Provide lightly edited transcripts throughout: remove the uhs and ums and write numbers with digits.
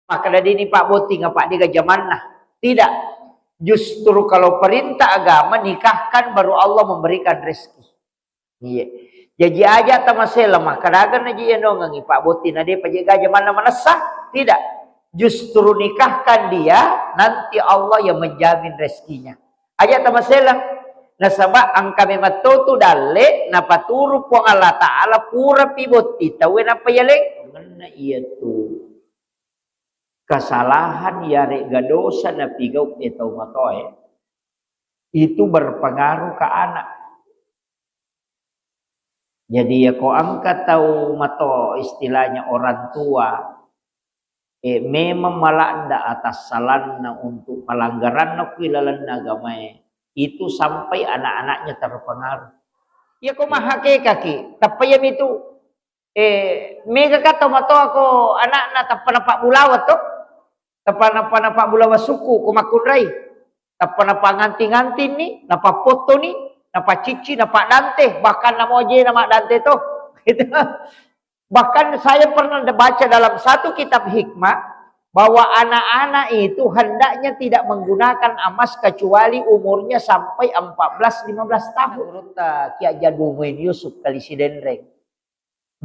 Maka dari ini Pak Boti ngapak dia zaman nah. Tidak. Justru kalau perintah agama nikahkan baru Allah memberikan rezeki. Iya. Jadi aja tamasela maka dagan aja ya nongangi Pak Boti nade pajaga zaman mana sah? Tidak. Justru nikahkan dia nanti Allah yang menjamin rezekinya. Aja tamasela. Nasaba angka memato tu dalle na paturu po Allah Ta'ala pura piboti tahu apa ya leng? Mana iya tu kesalahan yare gadosa na pigau etau matoe itu berpengaruh ke anak. Jadi ya kau angkat tahu mato istilahnya orang tua memang malah anda atas salanna untuk pelanggaran na kuilalan agama itu sampai anak-anaknya terpengaruh. Ya kau mah kaki tapi yang itu mega kata mato aku anak-anak tapana pak bulawat tuh tapana pak bulawat suku ku makunrai tapana nganti-nganti nih napa foto nih napa cici napa dante bahkan nama oje nama dante tuh gitu. Bahkan saya pernah baca dalam satu kitab hikmah bahwa anak-anak itu hendaknya tidak menggunakan emas kecuali umurnya sampai 14-15 tahun. Menurut Kia Jadumuin Yusuf kali si denreng.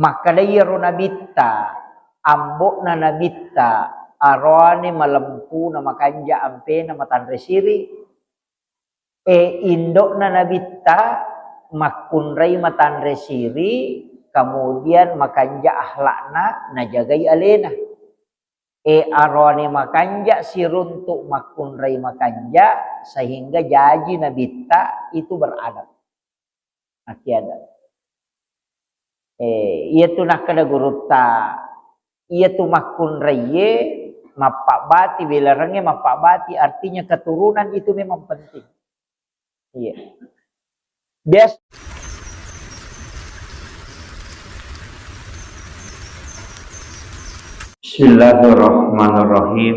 Maka dia nabita, ambok na nabita, arwane malempu nama kanja ampe nama tandre siri. Indok na nabita, makunrai matandre siri, kemudian makanja ahlakna najagai alena. Arone makanja siruntuk makunrai makanja sehingga jaji nabita itu beradab. Akiadat. Ia tu nak kada guruta. Ia tu makunrai mapak bati bilarangnya mapak bati artinya keturunan itu memang penting. Iya. Bias. Bismillahirrahmanirrahim.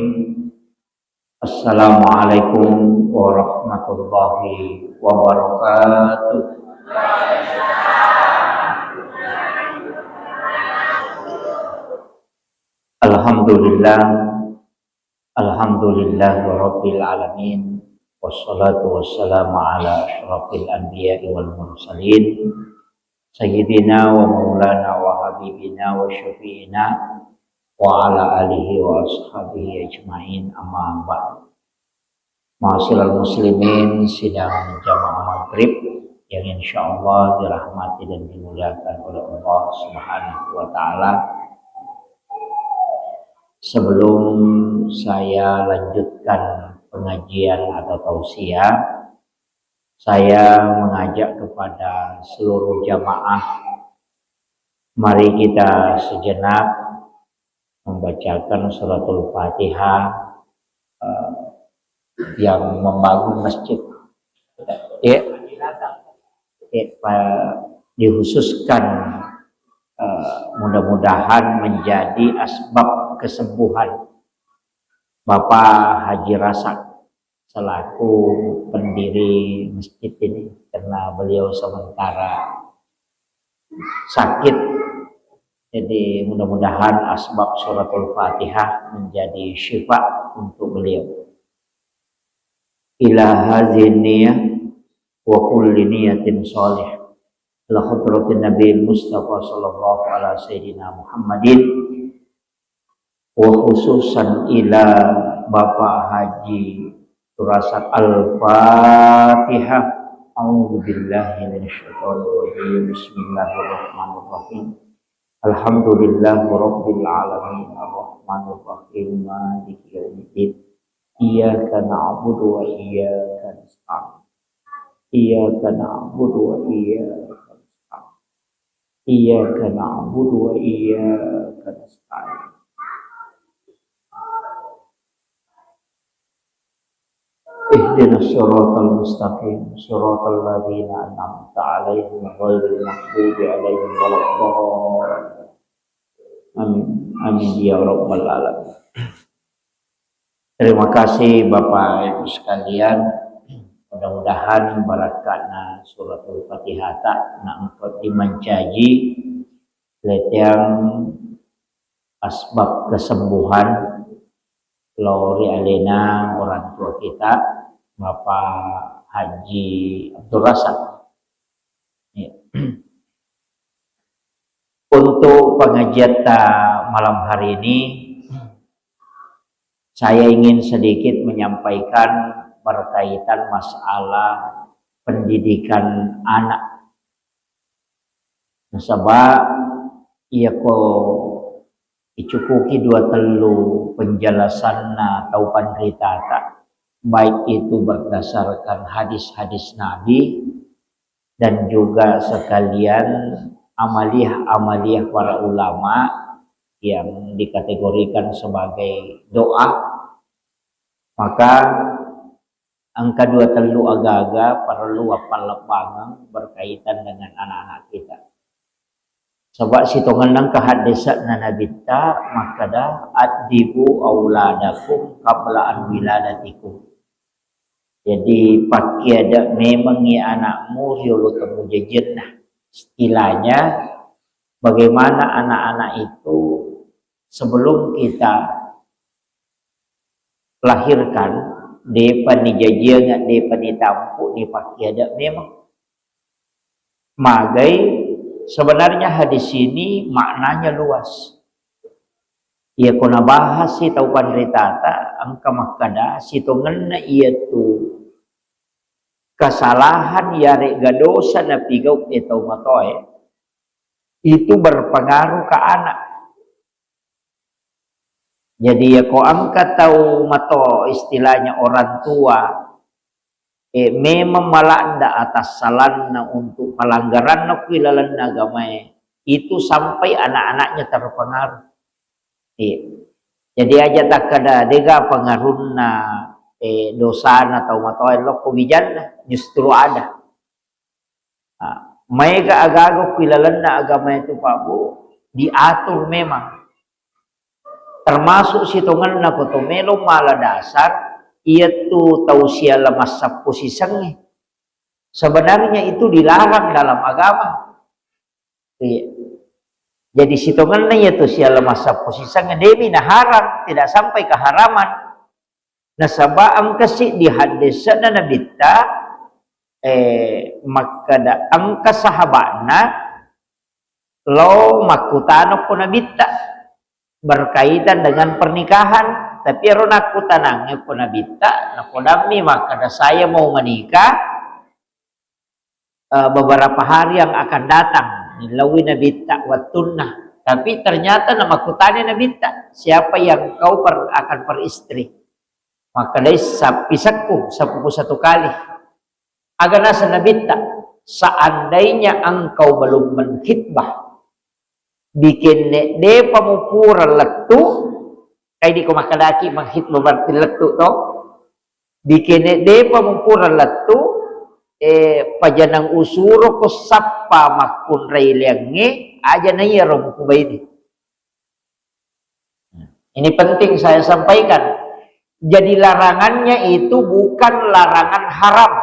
Assalamualaikum warahmatullahi wabarakatuh. Alhamdulillah. Alhamdulillah rabbil alamin. Wassalatu wassalamu ala asyrafil anbiya'i wal mursalin. Sayyidina wa maulana wa habibina wa syafi'ina wa ala alihi wa ashabihi ajma'in amma ba'd. Ma'asyiral muslimin sidang jamaah maghrib yang insyaallah dirahmati dan dimuliakan oleh Allah Subhanahu wa taala. Sebelum saya lanjutkan pengajian atau tausiah, saya mengajak kepada seluruh jamaah mari kita sejenak membacakan suratul Fatihah yang membangun masjid. Dihususkan mudah-mudahan menjadi asbab kesembuhan Bapak Haji Rasak selaku pendiri masjid ini karena beliau sementara sakit. Jadi mudah-mudahan asbab suratul Fatihah menjadi syifa untuk beliau. Ila hadhin niyah wa kulli niyatin shalih la hadratin Nabi Mustafa sallallahu alaihi sayyidina Muhammadin wa khususan ila Bapak Haji Rasak Al-Fatihah. A'udzu billahi minasyaitonir rajim. Bismillahirrahmanirrahim. Alhamdulillah rabbil alamin arrahmanir rahim maliki yaumiddin iyyaka na'budu wa iyyaka nasta'in iyyaka na'budu wa iyyaka nasta'in iyyaka na'budu wa iyyaka nasta'in ihdinas siratal mustaqim siratal ladzina an'amta 'alaihim ghairil maghdubi 'alaihim waladdallin. Amin. Amin ya rabbal alamin. Terima kasih Bapak Ibu sekalian. Mudah-mudahan barakatna suratul Fatihah tak angkot dimancaji letiang asbab kesembuhan Lori alena orang tua kita Bapak Haji Abdul Razak. Ya. Untuk pengajian malam hari ini saya ingin sedikit menyampaikan berkaitan masalah pendidikan anak. Sebab ia ko icukuki dua telu penjelasan atau penderitata, baik itu berdasarkan hadis-hadis Nabi dan juga sekalian amaliyah-amaliyah para ulama yang dikategorikan sebagai doa. Maka angka dua telu aga-aga perlu apal lapangan berkaitan dengan anak-anak kita. Sebab sitongan nang kahadisat na nabita makada adibu auladakum qabla an wiladatikum. Jadi pakai ada memang ya anakmu riolo temu jejenah. Istilahnya bagaimana anak-anak itu sebelum kita lahirkan depan dijajia nggak depan ditampu dipakai ada memang magai. Sebenarnya hadis ini maknanya luas. Ia kena bahas si tau pandritata angka makada si tongenna ia tu kesalahan yare gadosa na pigau etau matoe itu berpengaruh ke anak. Jadi ya ko angka tau mato istilahnya orang tua memang malanda atas salanna untuk pelanggaran na kuilalan agama itu sampai anak-anaknya terpengaruh. Jadi aja tak kada dega pengaruhna dosa atau matoy lo kubijan justru ada. Mereka agak kuilalan na agama itu Pak Bu diatur memang. Termasuk situngan na kotomelo mala dasar ia tu tausia lemas sapu sisangnya. Sebenarnya itu dilarang dalam agama. Jadi sitongannya itu sia lemas sapu sisangnya demi nah haram, tidak sampai ke haraman. Nah sabang kasih di hadis na nabita makada angka sahabatna lo makutano ko nabita berkaitan dengan pernikahan. Tapi ron aku tanangnya ko nabita na kodami maka saya mau menikah beberapa hari yang akan datang nilawi nabita watunna. Tapi ternyata nama kutanya nabita siapa yang kau akan peristri. Maka dari pisahku sepupu satu kali agar nasa nabita seandainya engkau belum menkhitbah bikin de pamupura letu kay di ko makadaki manghit berarti letu to bikin de pamupuran letu pajanang usuro ko sappa makun railange aja na yero ko ini. Ini penting saya sampaikan. Jadi larangannya itu bukan larangan haram.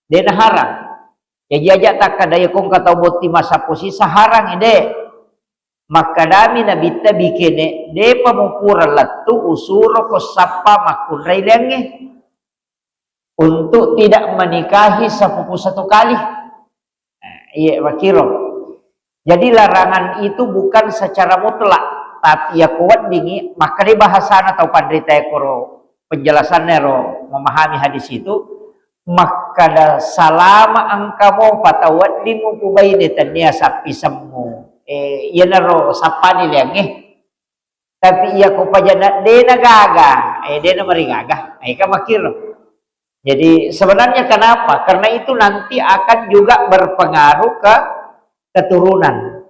Den haram. Jadi aja tak kadaya kong kata boti masa posisi harang ide. Makadami nabita bikene de pamupura latu usuro ko sapa makun railange untuk tidak menikahi sepupu satu kali. Iya makiro. Jadi larangan itu bukan secara mutlak, tapi ya kuat dingi maka di bahasan atau pandrita koro penjelasannya ro memahami hadis itu maka salama angkamo patawat di mukubaini tania sapi semu. Iya naro sapani liang tapi iya ko pajana de nagaga de na marigaga ka makiro. Jadi sebenarnya kenapa? Karena itu nanti akan juga berpengaruh ke keturunan.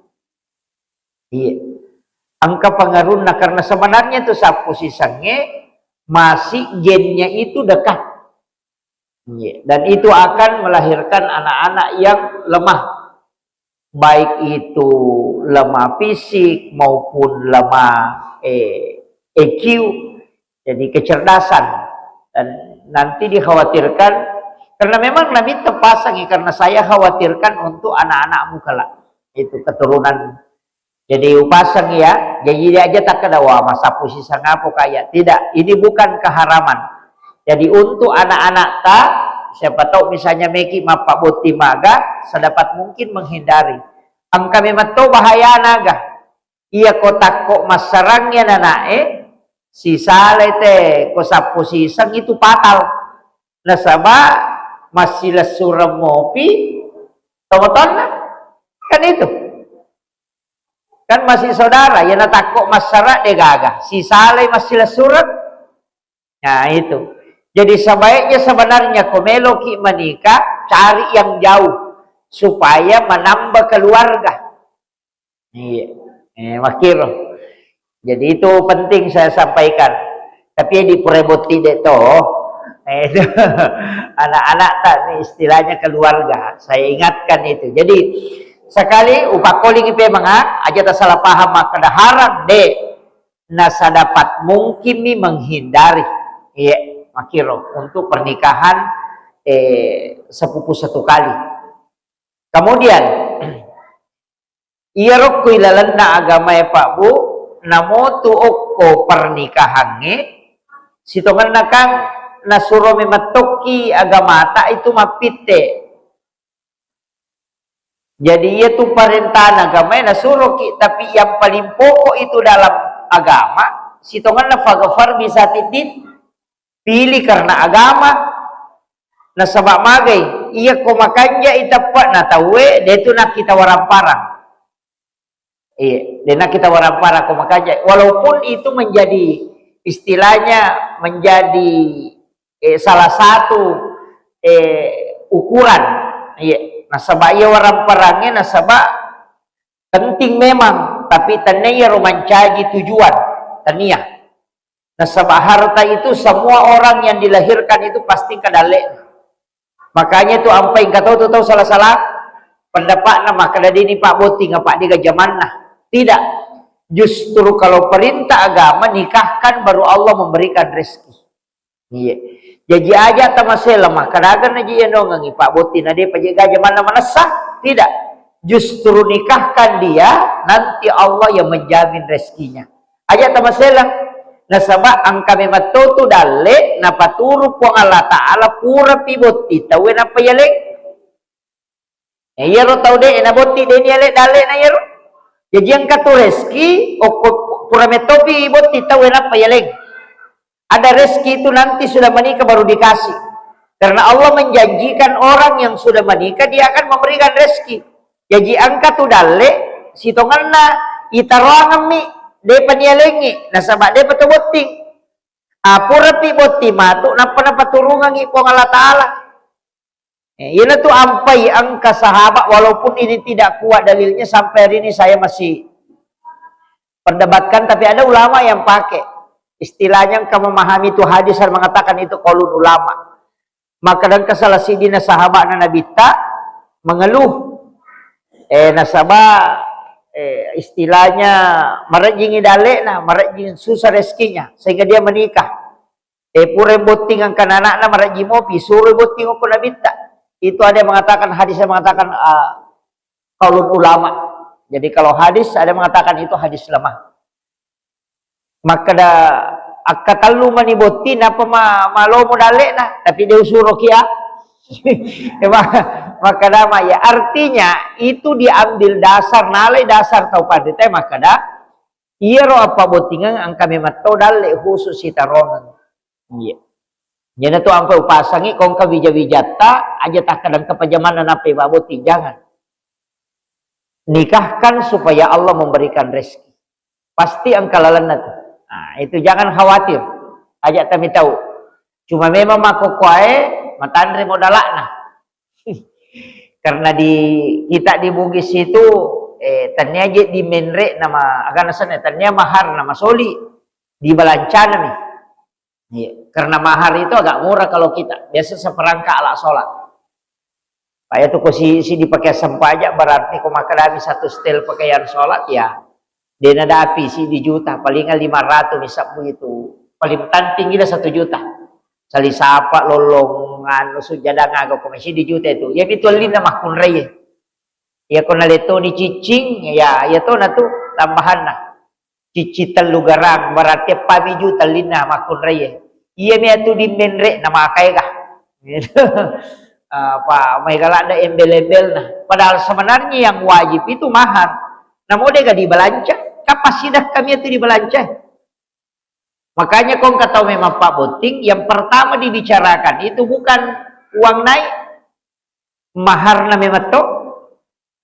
Iya. Angka pengaruhnya karena sebenarnya itu sapu sisangnya masih gennya itu dekat. Iya. Dan itu akan melahirkan anak-anak yang lemah. Baik itu lemah fisik maupun lemah EQ, jadi kecerdasan. Dan nanti dikhawatirkan karena memang Nabi terpasang karena saya khawatirkan untuk anak-anakmu kelak itu keturunan Jadi upasang ya, jadi dia aja tak kedawa masa posisi ngapo kaya. Tidak, ini bukan keharaman. Jadi untuk anak-anak tak, siapa tahu misalnya meki mapak boti maga, sedapat mungkin menghindari. Ang kami mato bahaya naga. Ia kotak kok masarangnya nanae, si salete ko sa posisang itu fatal. Nasaba masih lesuram mopi, tomoton na. Kan itu. Kan masih saudara, ya natakok masyarakat dia gagah. Si saleh masih lesuram. Nah itu. Jadi sebaiknya sebenarnya komelo ki menikah, cari yang jauh. Supaya menambah keluarga. Iya. Makiro. Jadi itu penting saya sampaikan. Tapi di pureboti deto, itu anak-anak tak istilahnya keluarga. Saya ingatkan itu. Jadi sekali upakoling ipe mga aja tak salah paham maka harap de nasa dapat mungkin nih menghindari. Iya, makiro untuk pernikahan sepupu satu kali. Kemudian iya rok ilalan na agama ya Pak Bu, namo tuok pernikahannya sitongan nakang nasuro mematoki agama tak itu mapite. Jadi ia tu perintah agama nasuro ki, tapi yang paling pokok itu dalam agama sitongan na fagafar bisa titit pilih karena agama nasabak magai iya ko makanya itapat na tawe detu nak kita waramparang. Iya, dena kita waramparang ko makanya walaupun itu menjadi istilahnya menjadi salah satu ukuran. Iya, nasabak iya waramparangnya nasabak penting memang, tapi tania romancaji tujuan tania. Nasabak harta itu semua orang yang dilahirkan itu pasti kadalek. Makanya itu ampai kata tahu salah-salah pendapat nama kada ini Pak Boti ngapak dia zaman nah. Tidak. Justru kalau perintah agama nikahkan baru Allah memberikan rezeki. Iya. Jadi aja tamasela mah kadang-kadang aja yang nongangi Pak Boti na dia pajaga zaman mana sah? Tidak. Justru nikahkan dia nanti Allah yang menjamin rezekinya. Aja tamasela nasaba ang kami matuto dale na paturo po ang Allah Ta'ala pura piboti tawe na payalek yero tau de na boti de niale dale na yero jadi ang katureski o pura metopi boti tawe na payalek ada reski itu nanti sudah menikah baru dikasih karena Allah menjanjikan orang yang sudah menikah dia akan memberikan reski jadi angka tu dale sitongan na itaroangan mi de panialengi nasaba de patuboti apura pi boti matu napa paturungan ngi po Allah Taala ina tu ampai angka sahabat walaupun ini tidak kuat dalilnya sampai hari ini saya masih perdebatkan tapi ada ulama yang pakai istilahnya engkau memahami itu hadis dan mengatakan itu qaulul ulama maka dan kesalah sidina sahabat Nabi ta mengeluh nasaba istilahnya merejingi dalek nah merejing susah rezekinya sehingga dia menikah pure boting ang kananak na merejing mopi suruh boting ko na binta itu ada yang mengatakan hadis yang mengatakan qaulul ulama jadi kalau hadis ada yang mengatakan itu hadis lemah maka da akatalu maniboti napa malo mo dalek nah tapi dia suruh kia maka nama ya artinya itu diambil dasar nalai dasar tau pada teh maka dah iya ro apa botingan ang kami matau dale khusus itarongan iya jadi tu ampai upasangi kong ka wija-wijata aja tak kadang kepajamanan apa baboti jangan nikahkan supaya Allah memberikan rezeki pasti ang kalalan itu nah itu jangan khawatir aja kami tahu cuma memang makokoe matandre modalakna karena di kita di Bugis itu ternyata di menre nama agak nasanya ternyata mahar nama soli di Balancana nih ya, karena mahar itu agak murah kalau kita biasa seperangkat ala sholat kayak tuh si dipakai sempaja berarti kau makan satu setel pakaian sholat ya dia ada api si di juta palingan 500 misal begitu paling tinggi lah 1 juta sali sapa lolongan sujada ngago komisi di juta itu ya itu lina mahkun reye ya kona leto ni cicing ya to na tu tambahan nah. Cicitan lugarang berarti pamiju talina makun raya. Iya mia tu di menrek nama akai kah. Apa may galak ada embel-embel nah. Padahal sebenarnya yang wajib itu mahar. Namun dia gak dibalanja. Kapasitas kami itu dibalanja. Makanya kau kata memang Pak Boting, yang pertama dibicarakan itu bukan uang naik. Mahar na memang to.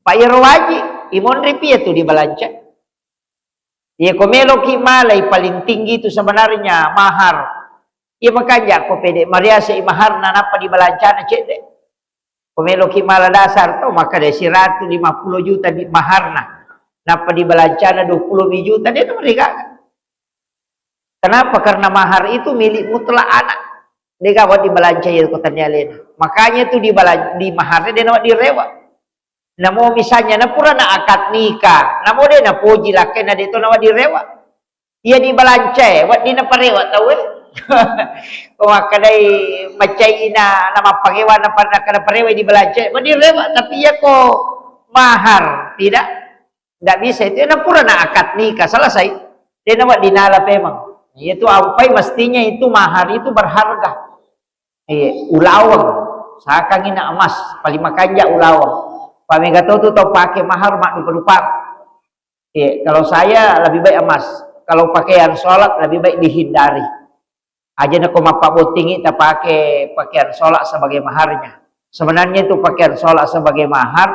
Bayar wajib. Imon ripi itu dibalanja. Ya komelo ki malay paling tinggi itu sebenarnya mahar. Ya makanya ko pede Maria sa mahar na napa di balancana cede. Komelo ki mala dasar to maka de 150 juta di mahar na. Napa di balancana 20 juta dia tu mereka. Kenapa? Karena mahar itu milik mutlak anak. Dia kawat di balanja ya ko tanyalena. Makanya tu di maharnya dia nak direwa. Namo misalnya na pura na akad nikah, namo de na puji laki na dito na direwa. Iya di balance, wat di na parewa tahu eh. Kung akadai macay na mapagewa na kada parewa di balance, wat direwa tapi ya ko mahar, tidak bisa itu na pura na akad nikah selesai. Dia na wat dinala memang. Itu apa mestinya itu mahar itu berharga. Ulawang, sakang ina emas, paling makanya ulawang. Pamega tu tau pakai mahar mak lupa. Kalau saya lebih baik emas. Kalau pakaian sholat lebih baik dihindari. Aja nak Pak Boting kita pakai pakaian sholat sebagai maharnya. Sebenarnya itu pakaian sholat sebagai mahar.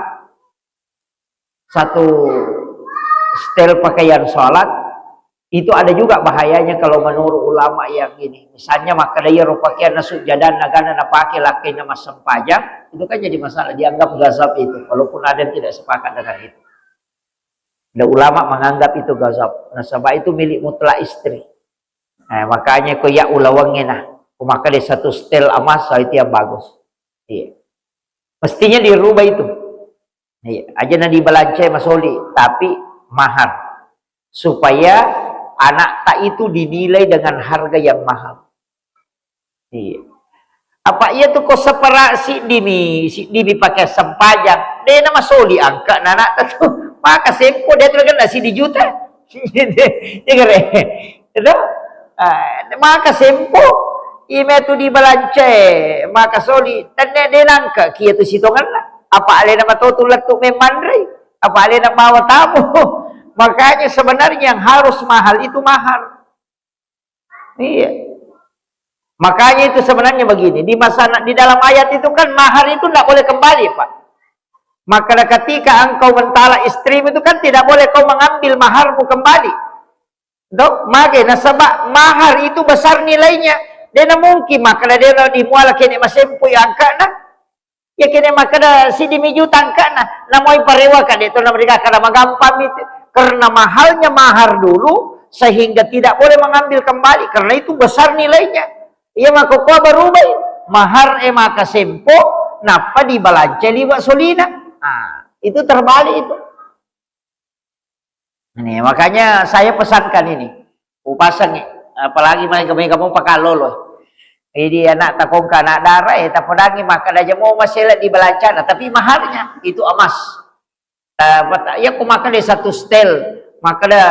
Satu setel pakaian sholat itu ada juga bahayanya kalau menurut ulama yang ini. Misalnya maka dia pakaian nasuk jadan nagana na pakai laki nama sempajang, itu kan jadi masalah, dianggap gazab itu. Walaupun ada yang tidak sepakat dengan itu. Ada ulama menganggap itu gazab. Nasabah itu milik mutlak istri. Nah, makanya kau ya ulawangnya nah. Kau maka dia satu setel emas itu yang bagus. Iya. Mestinya dirubah itu. Iya. Aja na dibalance masoli, tapi mahar supaya anak tak itu dinilai dengan harga yang mahal. Iya. Apa ia tuh kok separasi dimi pakai sempajang. Dia nama soli angka anak tu maka sempo dia tu kan si di juta. Dia kere. Itu maka sempo ime tu di balance maka soli tanya dia nangka kia tu sitongan lah. Apa ale nama tu letuk memandrai. Apa ale nama bawa tamu. Makanya sebenarnya yang harus mahal itu mahar. Iya. Makanya itu sebenarnya begini, di dalam ayat itu kan mahar itu tidak boleh kembali, Pak. Maka ketika engkau mentala istrimu itu kan tidak boleh kau mengambil maharmu kembali. Dok, maka nasabah mahar itu besar nilainya. Dia mungkin maka dia dimual kene masempu yang angkana. Ya kene maka si dimiju tangkana. Namoi parewa kan itu mereka kada magampam itu. Karena mahalnya mahar dulu sehingga tidak boleh mengambil kembali karena itu besar nilainya. Iya maka kau berubah mahar maka sempo napa dibalance liwat solina. Itu terbalik itu. Ini makanya saya pesankan ini. Upasang apalagi mereka kamu pakai lolo. Jadi anak takong anak darah tak pedangi maka aja mau masalah dibalancana tapi maharnya itu emas. Ya aku makan dia satu setel maka ada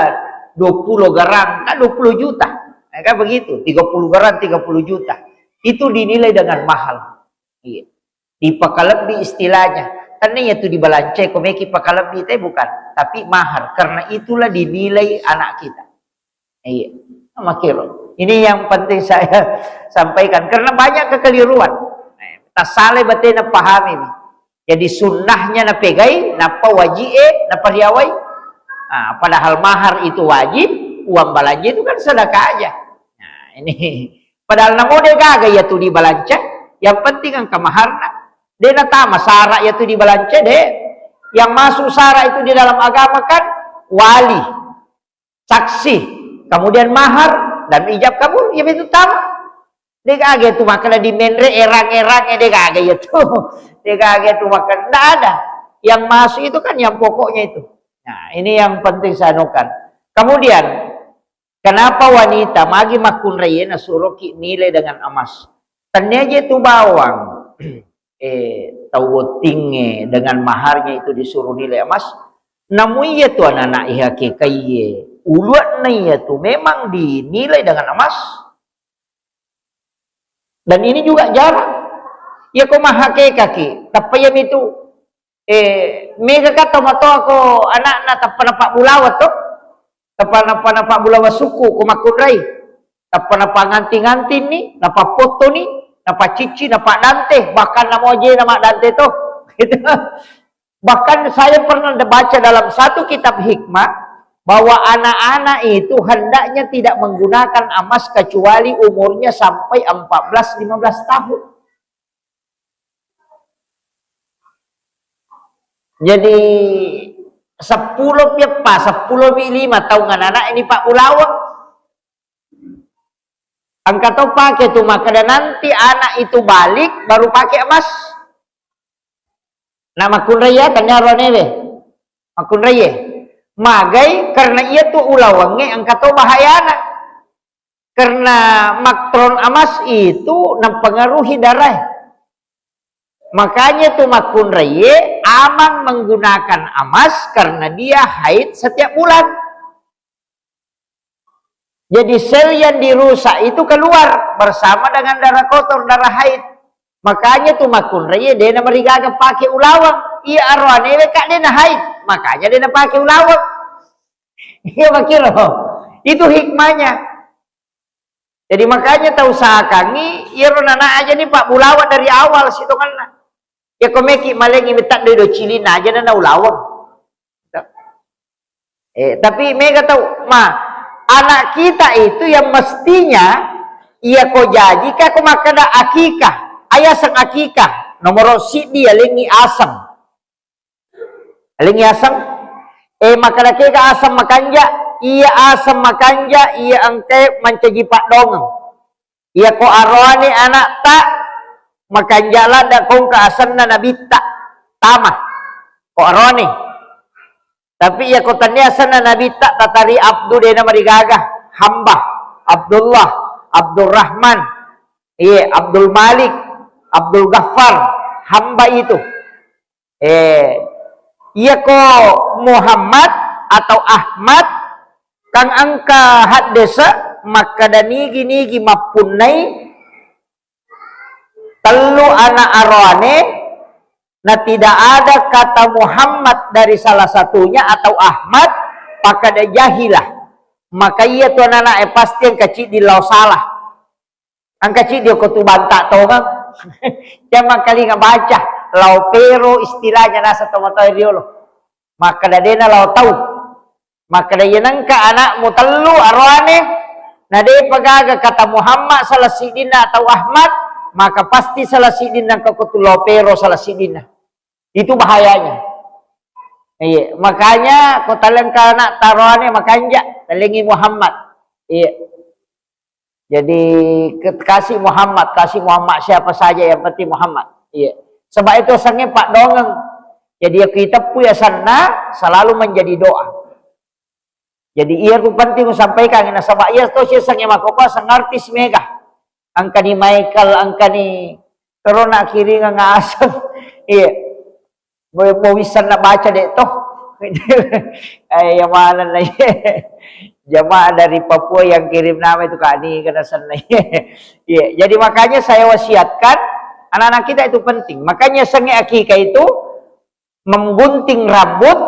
20 garang kan 20 juta kan begitu 30 garang 30 juta itu dinilai dengan mahal. Iya. Dipakalebih istilahnya karena itu dibalance komeki pakalebih itu bukan tapi mahar karena itulah dinilai anak kita. Iya. Makiro ini yang penting saya sampaikan karena banyak kekeliruan. Tasale batin pahami nih. Jadi sunnahnya na pegai, napa wajib, napa riawai. Padahal mahar itu wajib, uang balanja itu kan sedekah aja. Nah, ini padahal namo de gaga ya tu di balanja, yang penting angka maharna. De na tama sara ya tu di balanja de. Yang masuk sara itu di dalam agama kan wali, saksi, kemudian mahar dan ijab kabul ya itu tama. Dia kaget tuh makan di menre erang-erangnya dia kaget ya tuh. Dia kaget tuh makan. Tidak ada. Yang masuk itu kan yang pokoknya itu. Nah ini yang penting saya nukan. Kemudian kenapa wanita magi makun rayena suruh nilai dengan emas. Ternyata itu bawang. Tahu tinggi dengan maharnya itu disuruh nilai emas. Namun ia tu anak-anak hakikai uluat na ia tu memang dinilai dengan emas. Dan ini juga jarang. Ya ko mahakikaki. Tapayam itu mega kata mato ako anak-anak tapanapak bulawat to. Tapanapak bulawat suku ko makunray. Tapanapak nganti-nganti ni, napapoto ni, napacici, napadante, bahkan namoje nama dante to. Bahkan saya pernah baca dalam satu kitab hikmah bahwa anak-anak itu hendaknya tidak menggunakan emas kecuali umurnya sampai 14-15 tahun. Jadi 10 5 tahun anak-anak ini Pak Bulawang. Angkat to pakai tu maka dan nanti anak itu balik baru pakai emas. Nama kun raya tanya ronewe. Makun raya. Magai karena ia tu ulawange angkat to bahayana. Karena maktron emas itu mempengaruhi darah. Makanya tu makun raya aman menggunakan emas karena dia haid setiap bulan. Jadi sel yang dirusak itu keluar bersama dengan darah kotor, darah haid. Makanya tu makun raya dia nak merigaga pakai ulawang. Ia arwane kak dia nak haid, makanya dia nak pakai ulawang. Iya makiro. Itu hikmahnya. Jadi makanya tahu usahakan ni, ia nana aja ni Pak Bulawat dari awal situ kan. Ya komeki malengi metak do cilina aja nana ulawang. Tapi mereka tahu, anak kita itu yang mestinya ia ko jadi ka ko makada akikah. Ayah sang akikah nomor sidi alingi asam. Alingi asam makada ke asam makanja, ia asam makanja, ia angke mancaji pak dongeng. Ia ko arwani anak tak makanjala da kong ka asam na nabita tamah. Ko arwani. Tapi ia ko tanya asam na nabita tatari abdu dena marigagah hamba Abdullah, Abdurrahman, Abdul Malik, Abdul Ghaffar, hamba itu. Ia ko Muhammad atau Ahmad kang angka had desa maka danigi mapunai telu anak arwane na tidak ada kata Muhammad dari salah satunya atau Ahmad maka ada jahilah. Maka ia tu anak pasti yang kecil di lau salah. Ang kecil dia ko tu banta to bang. Jangan kali nggak baca lau pero istilahnya nasa tomatay diolo. Maka dadena lau tahu. Maka dayenang ka anak mo telu arwane na de pagaga kata Muhammad salah sidina atau Ahmad maka pasti salah sidina ka ko tu lau pero salah sidina. Itu bahayanya. Iya, makanya ko talang ka anak taruane makanja talingi Muhammad. Iya. Jadi kasih Muhammad siapa saja yang penting Muhammad. Iya. Sebab itu asalnya Pak Dongeng. Jadi kita punya sana selalu menjadi doa. Jadi ia tu penting sampaikan ina sebab ia tu sesangnya makopa sang artis mega. Angka ni Michael, angka ni corona kiri ngasam. Iya. Mau bisa nak baca dek toh. Yang mana lah jamaah dari Papua yang kirim nama itu Kak Ani kena sana. Ya, jadi makanya saya wasiatkan anak-anak kita itu penting. Makanya sange akikah itu menggunting rambut.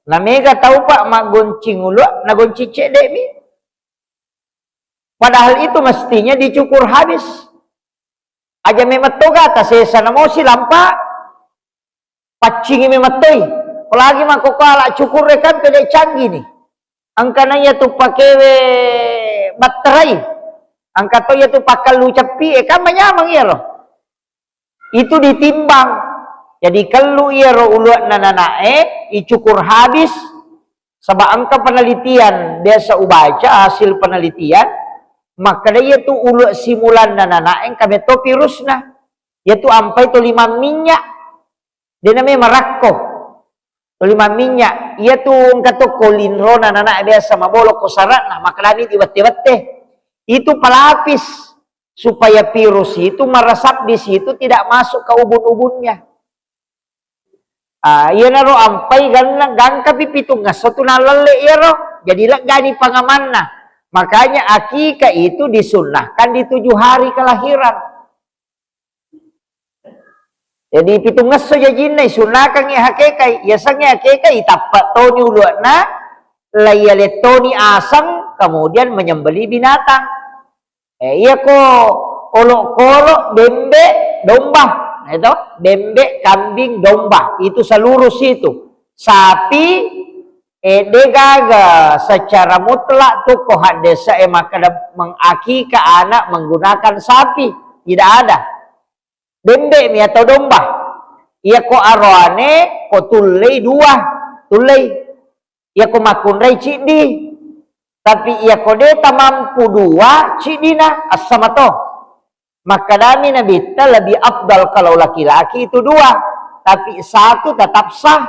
Nah mega tahu Pak maguncing ulu, naguncing cek demi. Padahal itu mestinya dicukur habis. Aja memetoga atas sana mau si lampa pacingi memetoi. Apalagi makokala cukur rekan pede canggih nih. Angkananya tu pakai baterai. Angkat tu ya tu pakai lu cepi kan menyamang ya loh. Itu ditimbang. Jadi kalau ya ro uluat nananae icukur habis sebab angka penelitian biasa ubaca hasil penelitian maka dia tu uluat simulan nananae kami to virusna yaitu ampai tu 5 minyak. Dia namanya Marako. 5 minyak. Ia tu kata kolinro na anak biasa mabolok ko sarat nah makalani tibat-tibat itu pelapis supaya virus itu meresap di situ tidak masuk ke ubun-ubunnya. Iya na ro ampai gang pipitung ngaso tu nalele ya ro. Jadi gani pangaman na. Makanya akikah itu disunnahkan di 7 hari kelahiran. Jadi pitung ngaso jajin na sunahkan ya hakikai. Ya sangnya hakikai tapak toni uluana layale toni asang kemudian menyembeli binatang. Iya ko olok-olok bembe domba. Itu bembe, kambing, domba itu seluruh situ. Sapi degaga secara mutlak tuh ko hadesa maka mengakikah anak menggunakan sapi tidak ada. Bembe mi atau domba. Ia ko arwane ko tulei 2 tulei. Ia ko makunrai cidi. Tapi ia ko deta mampu 2 cidina asamato. Maka dami Nabi lebih afdal kalau laki-laki itu 2, tapi 1 tetap sah.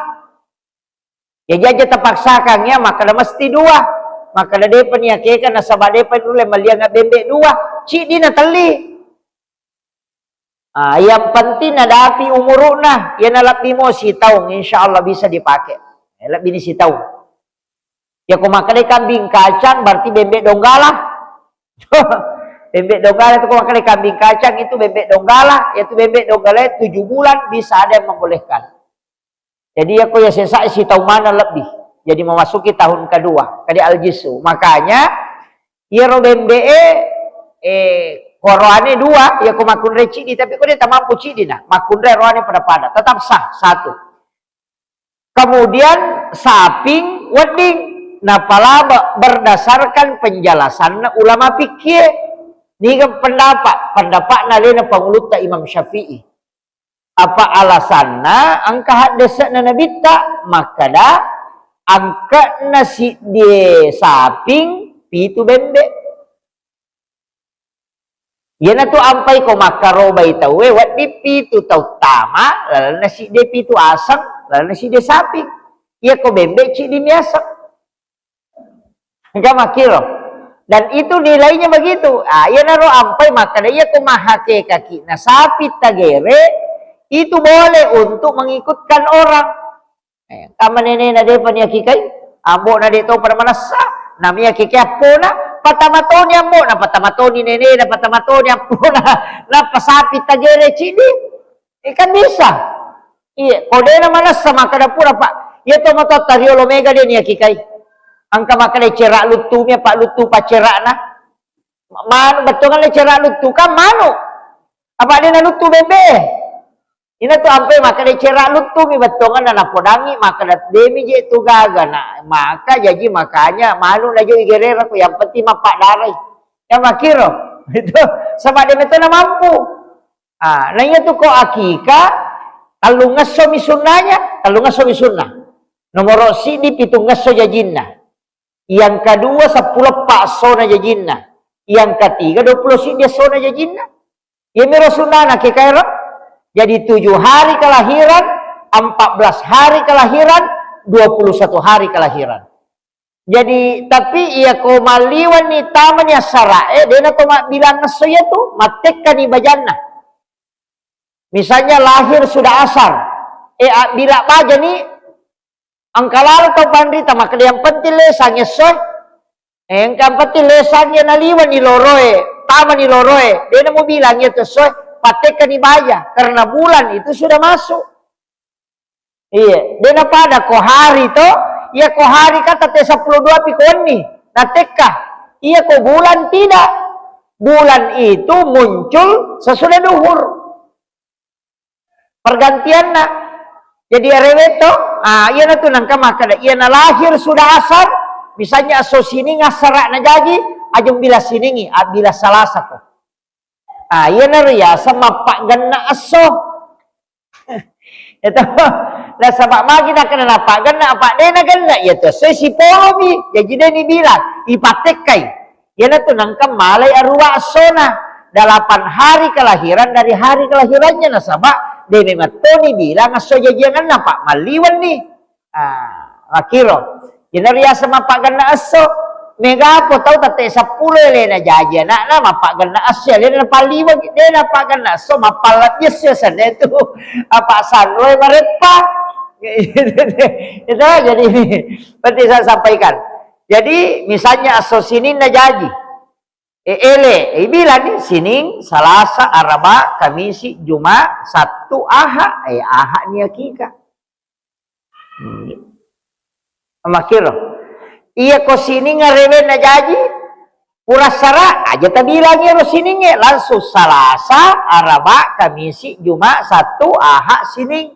Ya jaja terpaksakan ya, maka dah mesti 2. Maka dah depan ya kaya nasabah depan dulu malia nggak bembek 2, cik dina teli. Yang penting ada api umuruna, ya nalap bimo si taung, insya Allah bisa dipakai. Nalap bini si taung. Ya kau makan kambing kacang berarti bembek donggala. Bebek donggala itu kalau makan kambing kacang itu bebek donggala, yaitu bebek donggala 7 bulan bisa ada yang membolehkan. Jadi aku ya sesak si tahu mana lebih. Jadi memasuki tahun kedua, kadi aljisu. Makanya ya ro bembek koroane 2, ya aku makun recidi tapi kau dia tak mampu cidi nah. Makun roane pada tetap sah 1. Kemudian saping wedding. Nah pala berdasarkan penjelasan ulama fikih. Ini pendapat nalena panguluta Imam Syafi'i. Apa alasanna angka hadesana Nabi tak maka dah angka nasi dia saping pitu bembek. Yana tu ampai ko makaroba itawe wat di pitu tau tama lalu nasi dia pitu asam lalu nasi dia saping. Ia ko bembek cik di miasak. Enggak makiro. Dan itu nilainya begitu. Ya naro ampai maka dia kumahake kaki. Nah sapi tagere itu boleh untuk mengikutkan orang. Kama nenek nade penyakikai, ambo nade to pada manasa. Namanya kiki apona, patamatoni ambo na patamatoni nenek na patamatoni apona. Na pasapi tagere cidi. Kan bisa. Iya, kode na manasa maka dapura pak. Ya to mato tariolo mega dia niyakikai. Angka makan cerak lutunya pak lutu pak cerak nah, manu betul kan cerak lutu kan manu, apa dia nak lutu bebe? Ini tu sampai makan cerak lutu mi betul kan nak podangi makan demi je tu gaga nah, maka jadi makanya malu na jo igerer aku yang penting mapak darai, yang makiro itu sama dia betul nak mampu. Nah itu kok akikah, kalau ngaso misunanya, kalau ngaso misunah, nomor sini pitung ngaso jajinna. Yang kedua 10 pak sona jajinna. Yang ketiga 20 dia sona jajinna. Ya miro sunana kekaira. Jadi 7 hari kelahiran, 14 hari kelahiran, 21 hari kelahiran. Jadi tapi ia ko maliwan ni tamanya sarae dena to bilang nasoya tu matekkan ibajana. Misalnya lahir sudah asar. Bila baja ni angkalal atau pandita maka yang penting lesangnya soy. Yang penting lesangnya naliwan ni loroe, taman ni loroe. Dia mau bilangnya tu soy, patekan ibaya karena bulan itu sudah masuk. Iya, dia pada ko hari to, iya ko hari kata te 12 pikoni. Nateka, iya ko bulan tidak. Bulan itu muncul sesudah duhur. Pergantian nak. Jadi reweto, iya na tu nangka maka iya na lahir sudah asar, misalnya aso sini ngasarak na jadi, ajung bila siningi, bila salasa ko. Iya na ria sama pak ganna aso. Itu, lah sama magi na kena pak ganna, apa dena ganna, ya tu so si polomi, jadi dia ni bilang, ipatekai. Iya na tu nangka malay arwa asona, 8 hari kelahiran dari hari kelahirannya na sama. Dia memang Tony bilang aso jajangan na pak maliwan ni. Makiro. Jenaria sama pak ganda aso. Mega po tahu tate 10 lena jajan na mapak ganda aso. Lena paliwan dia na pak ganda aso mapalat yes sana itu apa sanroy marepa. Itu jadi seperti saya sampaikan. Jadi misalnya asosinin na jaji. Bilang nih Senin, Selasa, Araba, Kamisi, Jumat, Sabtu, Ahad. Ahad ni akikah. Makiro. Iya ko sini ngarewen na jaji. Purasara aja tadi lagi ro sini langsung Selasa, Araba, Kamisi, Jumat, Sabtu, Ahad, Senin.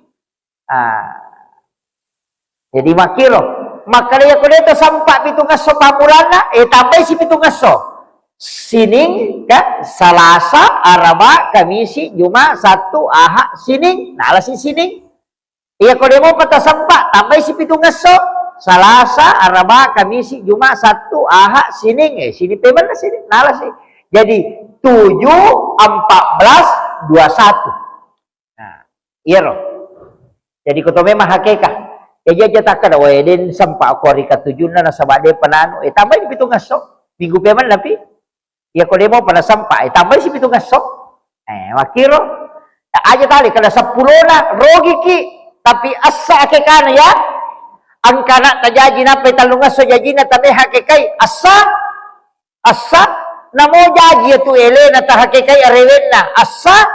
Jadi makiro. Makanya ko dito sampak pitung aso pamulana, tambah si pitung aso. Senin, Selasa, Araba, Kamisi, Jumat, Sabtu, Ahad, Senin. Nala si Senin. Iya ko demo patah sampak, tambah si pitung aso. Selasa, Araba, Kamisi, Jumat, Sabtu, Ahad, Senin. Sini payment lah sini. Nala sih. Jadi 7, 14, 21. Nah, iya roh. Jadi kau memang hakikat. Dia tak ada den sampai aku hari ke-7 na nasabak dia panano. Tambah di pitung aso. Minggu payment tapi. Ya kau demo pada sampai. Tambah si pitung aso. Makiro. Aja tali kada 10 na rogi ki. Tapi asa hakikat ya. Ang kana tajaji na talung aso jaji na tabi hakikai asa namo jaji tu ele na ta hakikai arewen na asa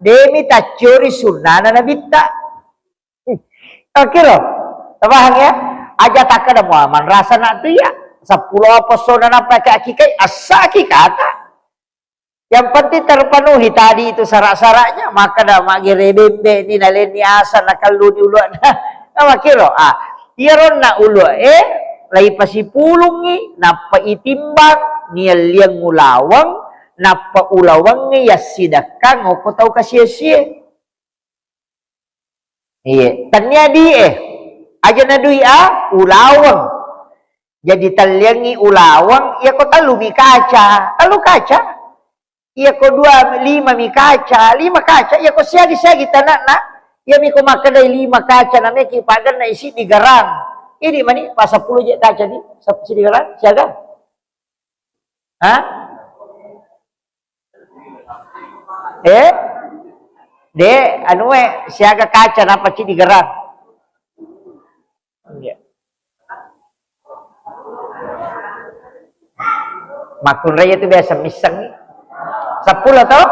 demi ta curi sunnah na bitta. Kira tabahang ya aja tak ada muaman rasa nak tu ya 10 apa sona na pakai hakikai asa hakikata. Yang penting terpenuhi tadi itu syarat-syaratnya maka dah magi rebembe ni naleni asa nakalu ni uluan. Makiro iron na ulo lai pasipulungi napa itimbang niya liang ulawang napa ulawang ya sidakan o tau kasia-sia. Iya, tanya aja na dui ulawang. Jadi taliangi ulawang ya ko talu mi kaca. Iya ko 5 mi kaca, 5 kaca ya ko siagi-siagi tanakna. Ya mi ko makadai 5 kaca na meki padan na isi di garang. Ini mani pas 10 je kaca di isi di garang siaga. De anu siaga kaca na paci di garang. Ya. Makun raya itu biasa misang 10 tau?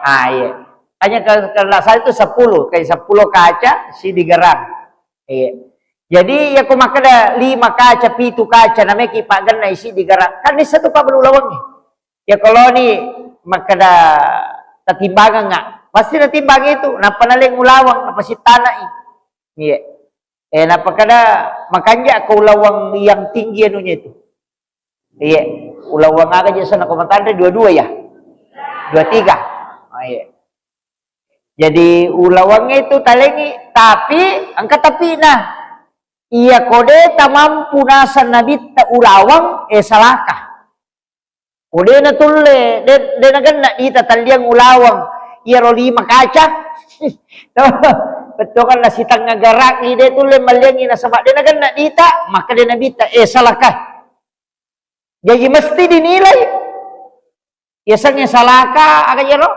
Iya. Hanya kalau saya itu 10, kayak 10 kaca si digerang. Iya. Jadi ya aku makan ada 5 kaca, 7 kaca namanya kipagan na isi digerang. Kan ini satu pak belulawang nih. Ya kalau nih makan ada timbangan nggak? Pasti ada timbang itu. Napa naling ulawang, napa si tanah ini. Iya. Napa kada makanya aku ulawang yang tinggi anunya itu. Iya. Ulawang aja sana komentar 22 ya. 23. Iya. Jadi ulawangnya itu talengi tapi angkat tapi nah iya kode tak mampu nasan nabi tak ulawang salahkah kode na tulle de nagan na ita taliang ulawang iya ro 5 kaca betul kan nasi tangga garak ni de tulle maliangi na sabak de nagan na ita maka de nabi tak salahkah jadi mesti dinilai biasanya salahkah agak jero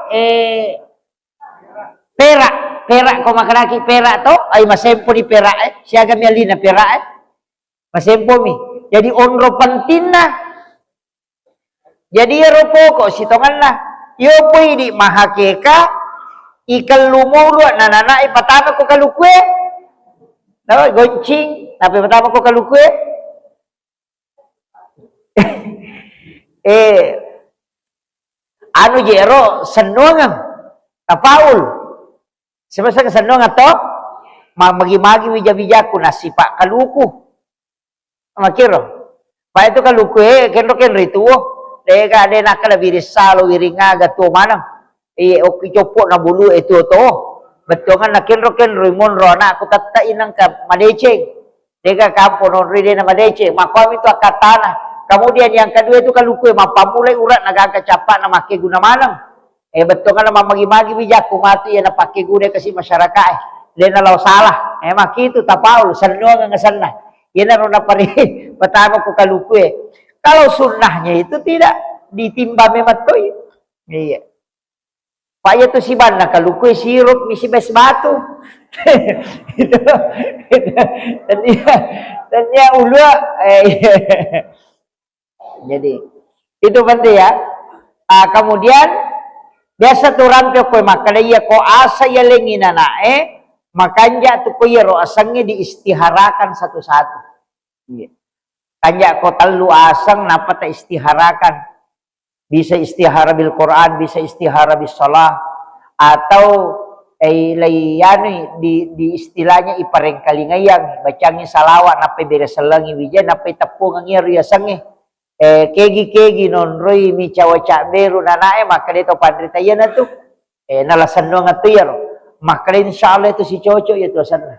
perak ko makaraki perak to ay masempo ni perak siaga mi alina perak masempo mi jadi onro pantina jadi ero poko sitongan lah yo poi di mahakeka ikal lumuru nanana ipatama ko kalukwe daw goncing tapi pertama ko kalukwe anu jero senongan tapaul sebasa kesenong atau magi-magi wija-wijaku nasi pak kaluku makiro pak itu kaluku kenro rituo deka de nakala birisalo wiringaga to manang oki copok na bulu itu to betul kan kenro rimon rona aku tata inang ka madece deka kampo non ride na madece makom itu akatana kemudian yang kedua itu kaluku mapamulai urat nagaga capak na make guna manang betul kan magi-magi bijaku mati ya na pakai guna kasih masyarakat dia na law salah maki itu tapaul senong nga sana yan na ron na pari patama ko kaluku kalau sunnahnya itu tidak ditimba mematoy iya Pak ya tu si bana kalau kue sirup misi bes batu. Itu. Dan dia ulua jadi itu penting ya. Kemudian biasa tu rampio kue makanya ya ko asa ya lengin anak makanya tu kue ro asangnya diistiharakan satu-satu. Iya. Kanja ko talu asang napa ta istiharakan. Bisa istihara bil Quran, bisa istihara bis salah, atau layani di istilahnya ipareng kalingayang bacangi salawat nape beres selangi wijan nape tepung ngir ya sangi kegi non roi mi cawaca beru nanae maka dia to padri tayana tu nalasan dong atuyar maka insyaallah itu si cocok ya tu sana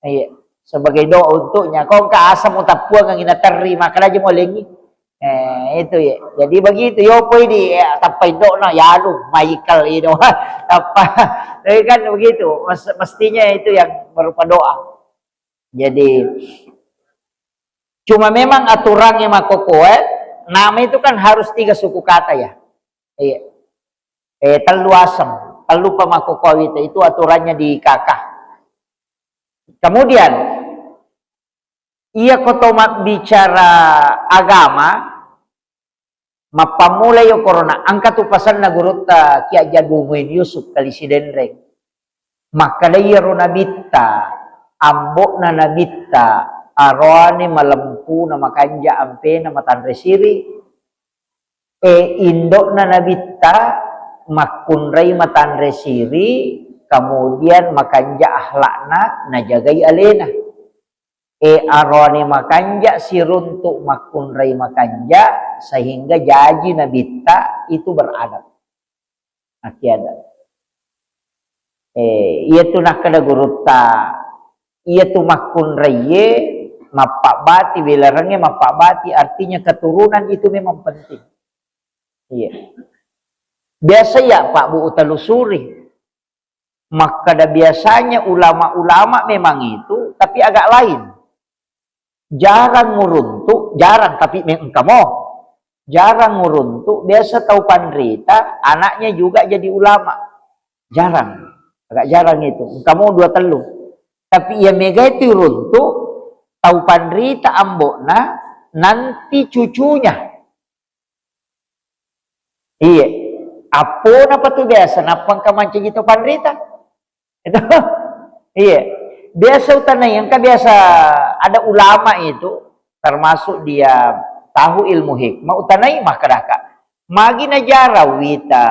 iya sebagai doa untuknya kau ka asam utapuang ang inatari maka aja mo lengi itu ya. Jadi begitu yo poi di tapai do na yalu Michael itu apa. Tapi kan begitu. Mestinya itu yang berupa doa. Jadi cuma memang aturannya makokoe nama itu kan harus 3 suku kata ya. Iya. Telu asam, telu pamakokoe itu aturannya di kakak. Kemudian ia kotomat bicara agama mapamulay yo corona angka tu pasan na guruta Ki Jadumin Yusuf kali si Denreng makalayo nabitta ambok na nabitta arone malempu na makanja ampe na matanre siri indok na nabitta makunray matanre siri kemudian makanja ahlakna najagai alena arone makanja siruntuk makunray makanja sehingga jaji nabita itu beradab. Akiadat. Ia tu nak kada guruta, ia tu makunray mapak bati belarangnya mapak bati artinya keturunan itu memang penting. Iya. Biasa ya Pak Bu utalusuri. Maka biasanya ulama-ulama memang itu tapi agak lain. Jarang nguruntuk, jarang tapi engkamo. Jarang nguruntuk, biasa tahu pandrita, anaknya juga jadi ulama. Jarang, agak jarang itu. Engkamo 2 telu. Tapi ia mega itu runtuk, tahu pandrita ambokna, nanti cucunya. Iya. Apa tu biasa, napang kamanci gitu pandrita. Itu, iya. Biasa utanay, yang biasa ada ulama itu, termasuk dia tahu ilmu hikmah utanay makadaka magi najara wita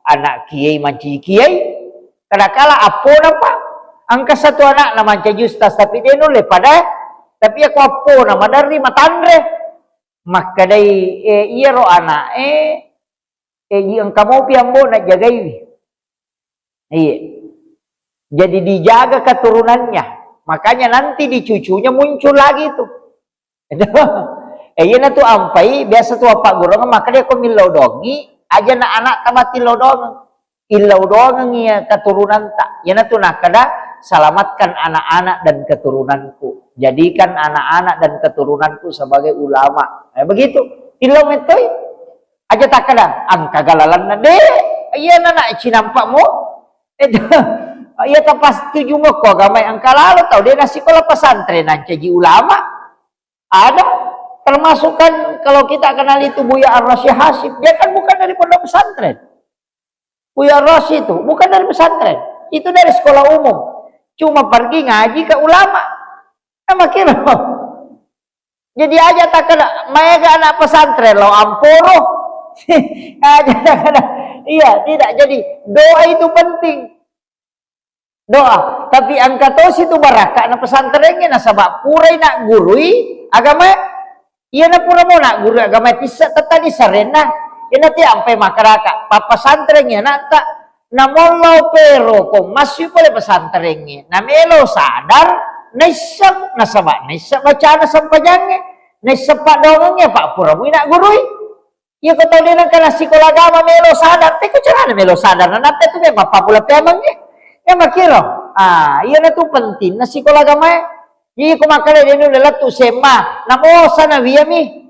anak kiai manci kiai kadakala apo napa angka satu anak na manca justas tapi dia nule pada tapi aku apo nama dari matanre makadai iya ro anak yang kamu piambo nak jagai iya jadi dijaga keturunannya makanya nanti di cucunya muncul lagi tuh iya na tu ampai biasa tu apa gurang maka dia ko milau dongi aja na anak tamati lodong ilau dong iya keturunan tak ya na tu nakada selamatkan anak-anak dan keturunanku jadikan anak-anak dan keturunanku sebagai ulama begitu ilau metoy aja tak kada angka galalan na de iya na nak cinampakmu iya tak pas tujuh mo ko gamay angka lalu tau dia na sekolah pesantren nanti ulama ada termasuk kan kalau kita kenal itu Buya Ar-Rasyid Hasib, dia kan bukan dari pondok pesantren. Buya Ar-Rasyid itu bukan dari pesantren, itu dari sekolah umum. Cuma pergi ngaji ke ulama. Sama kira. Jadi aja tak kena, mereka anak pesantren lo amporo. Aja tak kena. Iya, tidak. Jadi doa itu penting. Doa. Tapi angkatos itu baraka anak pesantrennya nasabak purai nak gurui agama. Iya na pura mo na guru agama tisa tatani sarena ina ti ampe makaraka papa santrengnya na ta namolo pero kung masyu pala pasantrengnya namelo sadar naisap nasaba naisap baca na sampajangnya naisap pa dongengnya pak pura mo ina gurui iya ko tau din ang kana sikola agama melo sadar te ko cara na melo sadar na nate tu memang papula pemangnya ya makiro iya na tu penting na sikola agama iya kumakala din nung lalatu sema namo sana via mi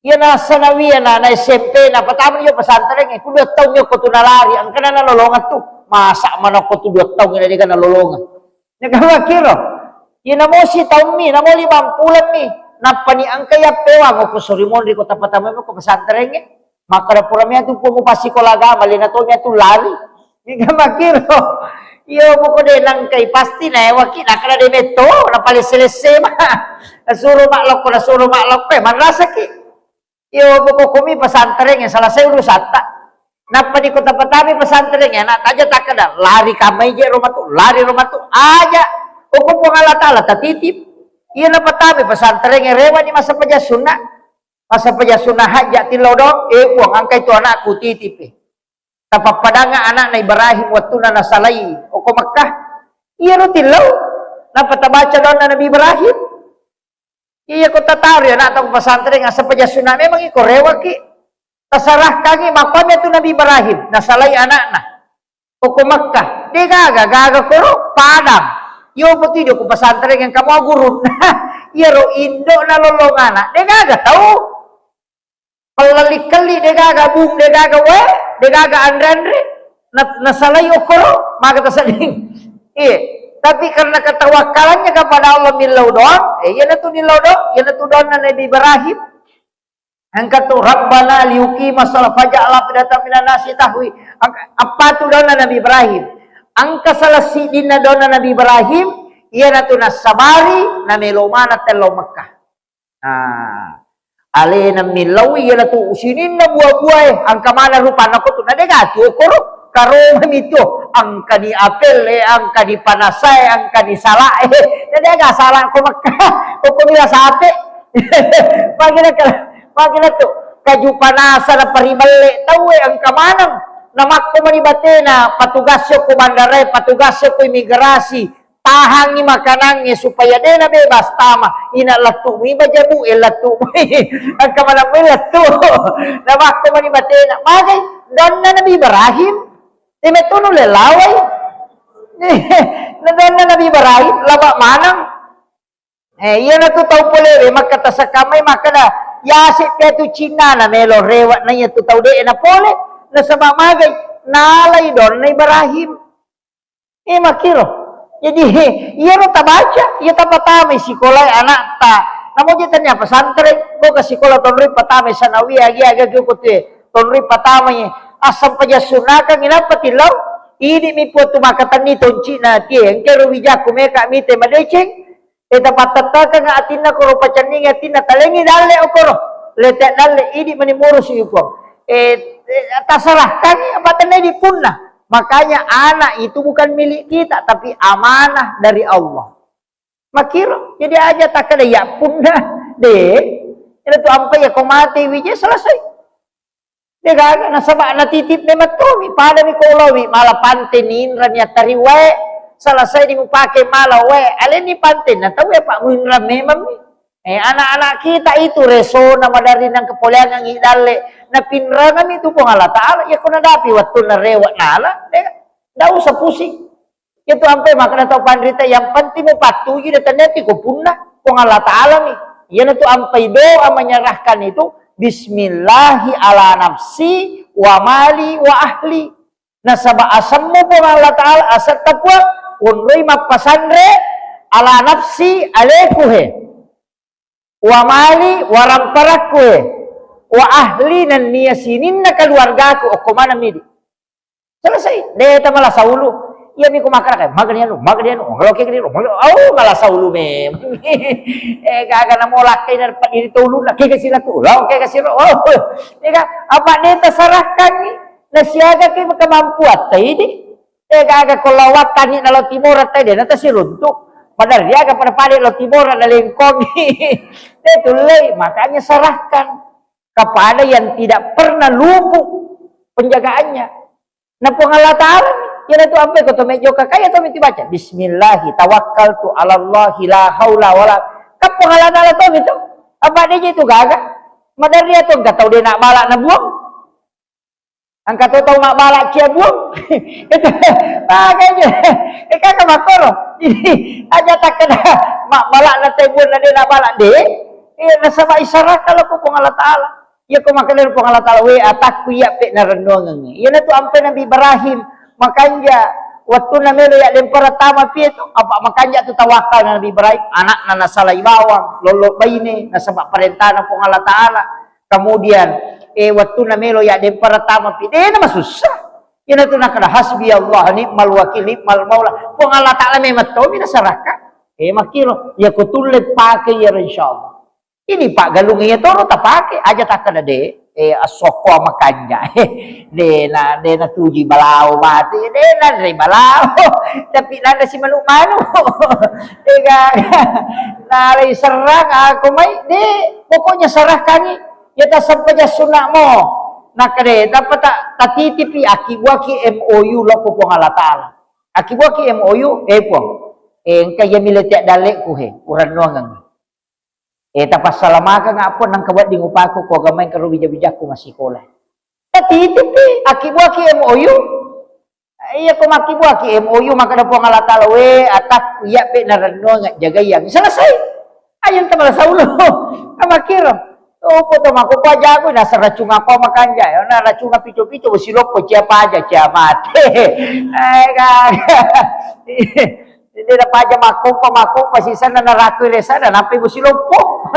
Iya na sanawiya na SMP na patama niyo pesantren eh. Kudu 2 tahun niyo ko tunalari. Ang kana nalolongan tu. Masa man ako tu 2 tahun na di ka nalolongan. Nagawakiro. Iya na mo si taon mi. Na mo 5 bulan mi. Napani ang kaya pewa ko surimon di ko tapatama mo ko pesantren eh. Maka na pura mi tu po mo pasikolaga. Mali na to niya tu lari. Nagawakiro. Iyo mo ko din lang kay pasti na waki na kana di meto. Napali selese ba. Nasuro maklok ko. Nasuro maklok ko. Manrasa ki. Iyo buko kumi pesantren yang salah saya urusata. Napa di kota Patami pesantren ya nak aja tak ada lari kamai je rumah tu lari rumah tu aja. Hukum Allah Taala tatitip. Iya na Patami pesantren yang rewa di masa pejasuna. Masa pejasuna hajat tilodok buang angkai tu anakku titip. Tapa padanga anak na Ibrahim waktu na nasalai. Oko Makkah. Iya no tilaw. Napa tabaca doon na Nabi Ibrahim. Iya ko tatari anak atau pesantren nga sa pajasuna memang iko rewa ki tasarah kagi makamnya tu Nabi Ibrahim nasalay anak na o Makkah di gaga kuro padam yo pati ko pesantren yang kamu gurun iya ro Indo na lolongana di gaga tahu palalik-kali di gaga bung di gaga we di gaga andre nasalay o kuro maka tasading iya. Tapi karena ketawakalannya kepada Allah milau doang, ya tu nilau doang, ya tu doang Nabi Ibrahim. Angkat tu Rabbana liuki masalah faja'ala fidatan minan nasi tahwi. Apa tu doang Nabi Ibrahim? Angka salah sidina doang Nabi Ibrahim, ya tu nasabari na melomana telo Makkah. Ale na milau ya tu usinin na buah-buah, angka mana rupa nako tu nadegatu koro. Karoma itu angka di apel angka di panasai angka di salah jadi agak salah ko Makkah ko nila sate pagina tu kaju panasa na paribale tahu angka manang namakko manibatena patugasyo ko bandara patugasyo ko imigrasi tahangi makanannya supaya dia na bebas tama ina latu mi bajabu latu angka manang latu namakko manibatena bagay don na Nabi Ibrahim Timetuno lelaway. Nadal na Nabi Ibrahim, laba manang. Iya na tu tau pole, makata sa kamay, makada, yasip kaya tu China na melo, rewat na iya tu tau de na pole, na sa mamagay, nalay doon na Ibrahim. Makiro. Jadi, iya no tabaca, iya tapatamay, sikolay anak ta. Namo tanya pesantren, ko ka sikola tonri patamay sa nawi, agi-aga ko tonri patamay, asam pajasunaka ginapatilaw ini mi po tumakatan ni tonchi na tieng kero wijaku meka mite madeceng eta patataka nga atina koro pacaning atina talengi dalle okoro lete dalle ini menimuru si upo tasarahkan abatan di punna makanya anak itu bukan milik kita tapi amanah dari Allah makiro jadi aja tak ada ya punna deh itu ampai ya kau mati wije selesai. Dia gaga nasaba natitip ni matumi pada mi kolowi malah pantenin ranya tariwe selesai di pakai malah we alin ni panten na tahu ya Pak Muindra memang anak-anak kita itu reso nama dari nang kepolian yang idale na pinrangan itu pun Allah Taala ya kuna dapi waktu na rewa nala dah usah pusing itu sampai makna tahu pandrita yang penting mo patuhi datanya ti ko punna pun Allah Taala mi ya na tu ampai doa menyerahkan itu Bismillahi ala nafsi wa mali wa ahli. Nasaba asammu po Allah Ta'ala asat tapwa unloy mapasandre ala nafsi alekuhe wa mali wa ramparakuhe wa ahli nan niyasinin na keluargaku o kumana midi. Selesai. Deta malah saulu. Iya mi kumakara kay magadiano ngalo kay gani malah saulu mem gaga na molak kay na pagiri tulun na kay sila tulaw kay kasiro ika apa deta sarahkan ni nasiaga kay makamampuat tay di gaga kolawatan ni nalo timor tay de nata siruntuk padahal dia pada pade lo timor na lengkong tulay makanya sarahkan kepada yang tidak pernah lumpuh penjagaannya na Allah Ta'ala ya itu apa kau tu mejo kakaya tu mesti baca Bismillahi tawakkaltu ala Allahi la haula wala kapangalan ala tu gitu apa dia itu gagak madar dia tu enggak tahu dia nak balak nak buang angkat tahu nak balak cia buang itu kayaknya kakak makoro jadi aja tak kena mak balak nak buang dia nak balak deh nasaba isyarat kalau ko pong Allah Ta'ala. Ya ko makalir pong Allah Ta'ala, atak ku ya pe na renungan. Yan na to ampe Nabi Ibrahim. Makanya, waktu na melo ya lempara tama pi ito, apa makanya to tawakal na Nabi Ibrahim, anak na nasalay bawang, lolo bayne, nasaba parenta na pong Allah Ta'ala. Kemudian, waktu na melo ya lempara tama pi, na masusah. Yan na to nakada, hasbi Allah, ni'mal wakil, ni'mal maula. Pong Allah Ta'ala may mato, minasaraka. Makiro, ya kutulit pakai ya insyaallah. Ini Pak Galung ya toro tak pakai aja tak kena de asoko makanya de na tuji balau mati de na de balau tapi nanda si manu tega nalai serang aku mai de pokoknya serahkan ya tak sampai sunnah mo nak de dapat tak titipi akiwaki MOU lo ko Allah Taala akiwaki MOU pong kaya miletek dalek ku uran nuangang tapas salamaka nga po nang kawat di ngupaku ko gamay karo bijak-bijak ko masikola. Tatitipi akibuaki MOU. Iya ko makibuaki MOU maka na po nga latala atak iya pe narano nga jagayang. Selesai. Ayun ta sa ulo. Amakiro. Opo to makupaja ko nasa racunga ko makanja. Na racunga pito-pito silop ko siapa aja mate. Ay hindi na pa dyan makumpa, sisa na narakulesa na napi mo silompo.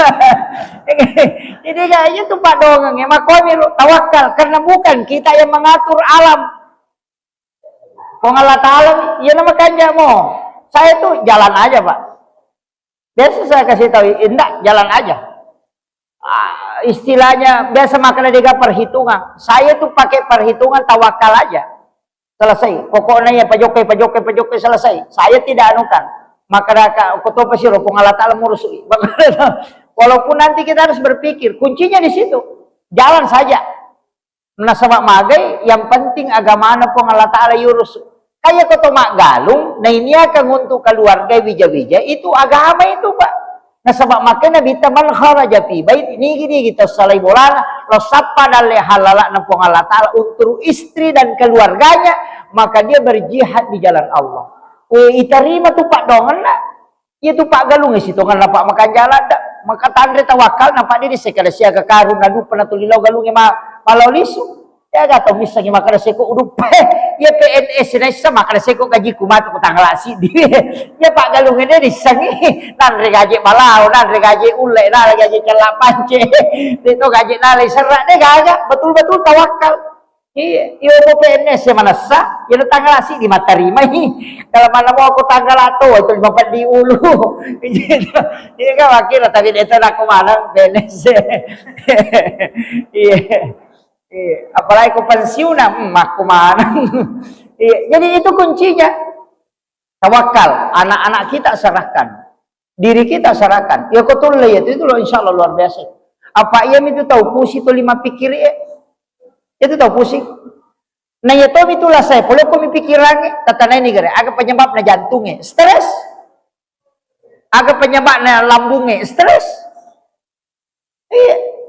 Hindi ka, yun itong padongang, makomiro, tawakal, karena bukan kita yang mengatur alam. Kung Allah Ta'ala, yan naman kanya mo. Saya tuh jalan aja, Pak. Biasa saya kasih tahu, enggak, jalan aja. Istilahnya, biasa makanya dia perhitungan. Saya tuh pakai perhitungan tawakal aja. Selesai. Pokoknya ya pajokai selesai. Saya tidak anukan. Maka aku tahu pasti roh Allah Ta'ala ngurus. Walaupun nanti kita harus berpikir, kuncinya di situ. Jalan saja. Menasabak magai, yang penting agama na pong Allah Ta'ala yurus. Kaya ko to mak galung, na ini akan untuk keluarga bija-bija, itu agama itu Pak. Nasabak makanya bitaman kharaja fi bait ini kita salai bolana lo sapa dalle halala na pong Allah Ta'ala untuk istri dan keluarganya, maka dia berjihad di jalan Allah. Iterima tuh Pak dongan nak. Itu Pak galung situ kan Pak makan jalan dak. Maka tandre tawakal na Pak di sekala sia ka karun na dupa na tulilaw galung malaulisu. Ya gato misalnya makana seko udup ya PNS na isa makana seko gaji kumato ko tanglasi di ya Pak galung ini disangi nan gaji malau nan gaji ule nan gaji celak pance itu gaji nalai serak deh gaga betul-betul tawakal iya iyo PNS yang mana sah ya tanglasi di matarima kalau mana mau aku tanggal atau itu 5 di ulu ini kan wakil tapi itu nak kemana PNS iya apalagi aku pensiun aku mana jadi itu kuncinya tawakal. Anak-anak kita serahkan, diri kita serahkan ya kau lihat itu loh insya Allah luar biasa. Apa ia itu tahu pusing itu 5 pikir itu tahu pusing nah ya tahu itulah saya boleh kau pikiran tata ini gara agak penyebabnya jantungnya stres, agak penyebabnya lambungnya stres.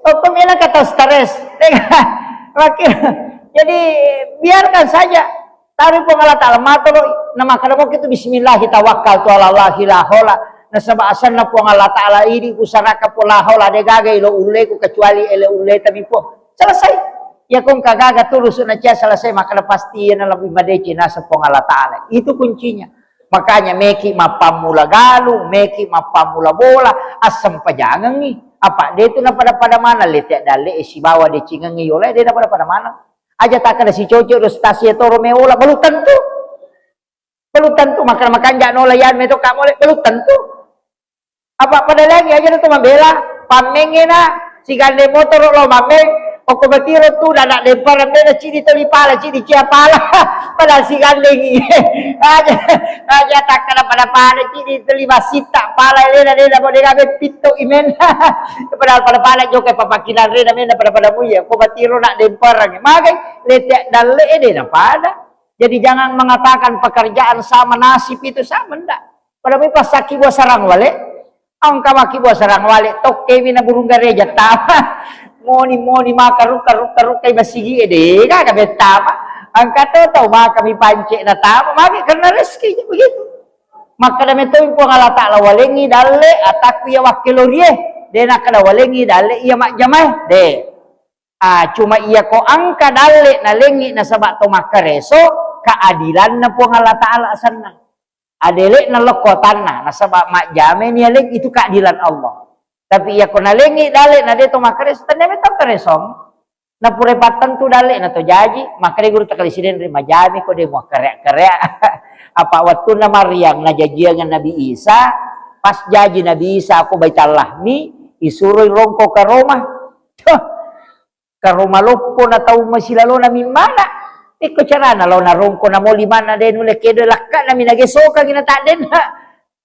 Kau bilang kata stres jadi biarkan saja taruh Allah Ta'ala mata lo nama kadang itu bismillah kita wakal tu Allah la hola nasaba asan na po Allah Ta'ala ini usaraka po la hola de gaga ilo ule ko kecuali ele ule tapi po selesai ya kung kagaga tulus na siya selesai maka pasti na lebih madeci nasa po Allah Ta'ala itu kuncinya. Makanya meki mapamula galung meki mapamula bola asam pajangan nih apa dia itu na pada mana letek dale si bawa de cingangi oleh dia na pada mana aja tak ada si cocok stasi toro meola belum tentu makan jangan olayan meto kamu belum tentu apa pada lagi aja itu membela pamengena si gande motor lo mameng pokok betiro tu anak lempar mena ciri teli pala ciri cia pala pada si gandeng aja tak kena pada ciri teli masita pala lena boleh gabe pito imen padahal pada pala jokai papakilan lena pada muya pokok betiro nak lempar magai letek dalle na pada jadi jangan mengatakan pekerjaan sama nasib itu sama ndak pada mi pasaki buah sarang wale angka maki buah sarang wale tok kemi na burung gareja tapa moni maka ruka kay basigi ede kaga betama angkat tahu maka mi pance na tama magi karena rezeki begitu maka dami to po Allah Ta'ala walengi dalle ataku ya wakilorie de nak kada walengi dale ia mak jamai de. Cuma ia ko angka dale na lengi na sabak to makareso keadilan na po Allah Ta'ala sana. Adele na lokotan na sabak mak jamai ni aleng itu keadilan Allah. Tapi ia ko na lengi dale na de to makareso tanya to karesong. Na purepatan tu dale na to jaji maka de guru takalisiden rima jami ko de mo karya apa waktu na Maryam na jajiangan Nabi Isa pas jaji Nabi Isa aku baital lahmi isuruh rongko ke Roma ke Roma lopo na tau masilalo na min mana iko cara na law na rongko na mo limana de nule kedo lakka na minagesoka gina tak den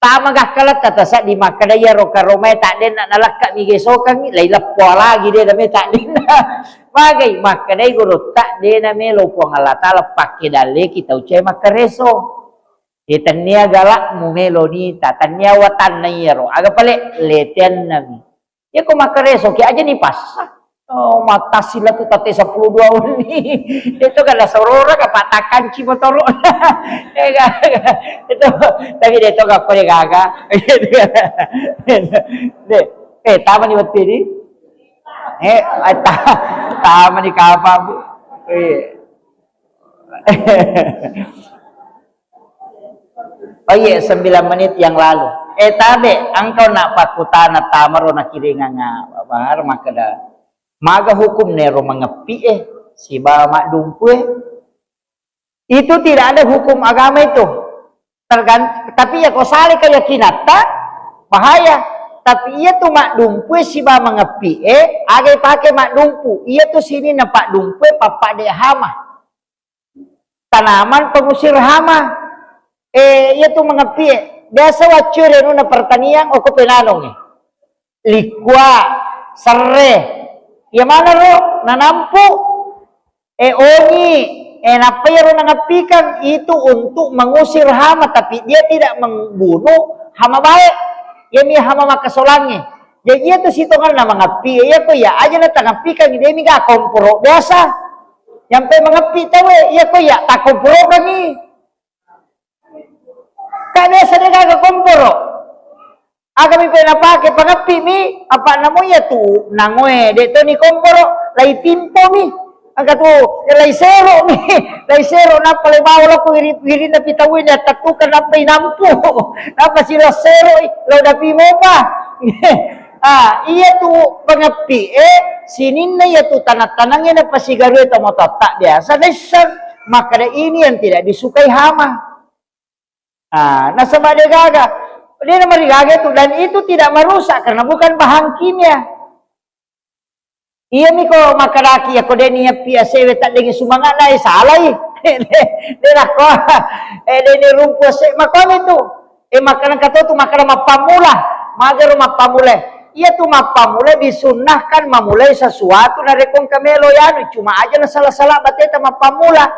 tama gah kalat tata sa di makadaya ro ka Roma tak den na lakka migesoka ni lai lappo lagi dia dame tak den bagai makadai guru tak den na me lopo Allah Taala pakai dale kita ucai makareso itania galak mumelo ni tatanya watan na yero aga pale letian nabi ya ko makareso ki aja ni pas mata sila tu tate 12 ni itu kada sorora ka patakan ci motor itu tapi dia to ka kore gaga tama ni wati ni tama ni kapa bu oh iya 9 menit yang lalu tabe angkau nak pakutana tamaro na kiringa nga bahar makada maga hukum nero mengepi si bawa dumpu itu tidak ada hukum agama itu tapi ya kau saling keyakinan tak bahaya tapi ia tu mak dumpu si bawa mengepi agai pakai mak dumpu ia tu sini nampak dumpu papa de hama tanaman pengusir hama ia tu mengepi biasa wacur na pertanian aku penanong likwa serre ya mana lo nanampu oni napayro nangapikan itu untuk mengusir hama tapi dia tidak membunuh hama baik ya mi hama makasolangi jadi dia tu sitongan na mangapi ya ko ya aja na tangapikan dia mi ga komporo biasa yang pe mangapi tawe ya ko ya ta komporo kani kada sa ga komporo aga mi pena pake pangapi mi apa namanya tu nangoe de to ni komporo lai timpo mi aga tu lai sero mi lai sero na pale bawlo ko iri na pitawin na tatukan na pinampo na silo sero lo da pimo pa iya tu pangapi sinin na ya tu tanat-tanangnya na pasigaru ito mo tak biasa desan maka ini yang tidak disukai hama nasa gaga dia namanya itu dan itu tidak merusak karena bukan bahan kimia. Iya mi ko makaraki ako deni pia sewe tak dengi sumangat na salah dia ko deni rumpo se makom itu makanan kato tu makanan mapamula magar mapamula iya tu mapamula disunnahkan memulai sesuatu dari kong kamelo yan cuma aja na salah-salah bateta mapamula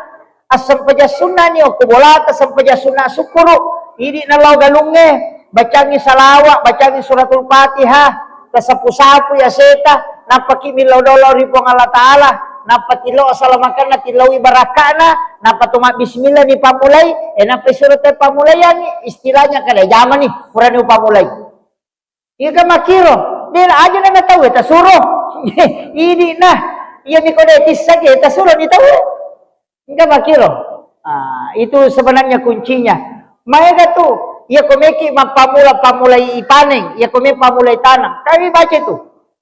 asam paja sunnah ni aku bola asam paja sunnah sukuru ini nalau galungnya bacangi salawat, bacangi suratul Fatihah, kasapu-sapu ya seta, napaki milaw-dolaw ripong Allah Ta'ala, napatilo asalamakana tilawi barakana, napatumak bismillah ni pamulay, napisurat ay pamulayan, istilahnya kada zaman nih, murani pamulay. Iya ka makiro, din aja na natawi, tasuro, ini nah, iya mikodetis saja, tasuro, ditawi, iya ka makiro. Itu sebenarnya kuncinya. Mereka tuh ia komeki pamulai ipaning, ia komeki pamulai tanah. Kami baca itu,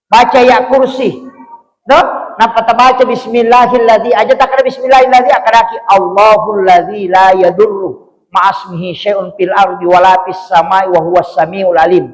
baca ya kursi. Dok, napa baca bismillahilladzi aja tak ada bismillahilladzi akaraki Allahul ladzi la yadurru ma'asmihi syai'un fil ardi wala fis samai wa huwas samiul alim.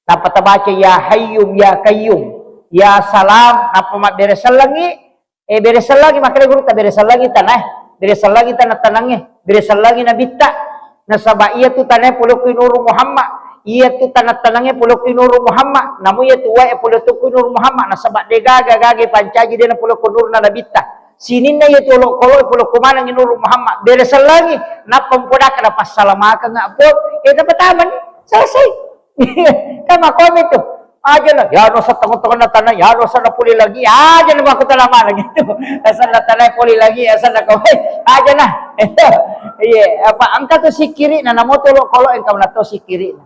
Napa baca ya hayyum ya qayyum ya salam napa mak beresal lagi beresal lagi makanya guru ta beresal lagi tanah beresal lagi tanah tanangnya beresal lagi nabita nasaba iya tu tanah pulukin nuru Muhammad iya tu tanah-tanahnya pulukin nuru Muhammad namu iya tu wae pulukin nuru Muhammad nasaba degaga gage pancaji dena pulukin nuru nabita sinin na iya tu kolok puluk kumana ni nuru Muhammad beresal lagi napa mpoda kada pasalamaka ngapot dapat taman selesai kama komen tu aja lah ya no sa tengok-tengok na tanah ya no sa na puli lagi aja na aku talama lagi tu asal na tanah puli lagi asal na kawai aja nah iya apa angka tu si kiri na namo tolo kolo engkau na to si kiri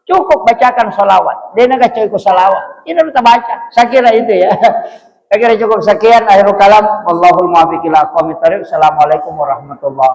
Cukup bacakan salawat. Dia nak cukup salawat. Ini kita baca. Saya kira itu ya. Saya kira cukup sekian. Akhirul kalam. Wallahul muwaffiq ila aqwamit thoriq. Assalamualaikum warahmatullahi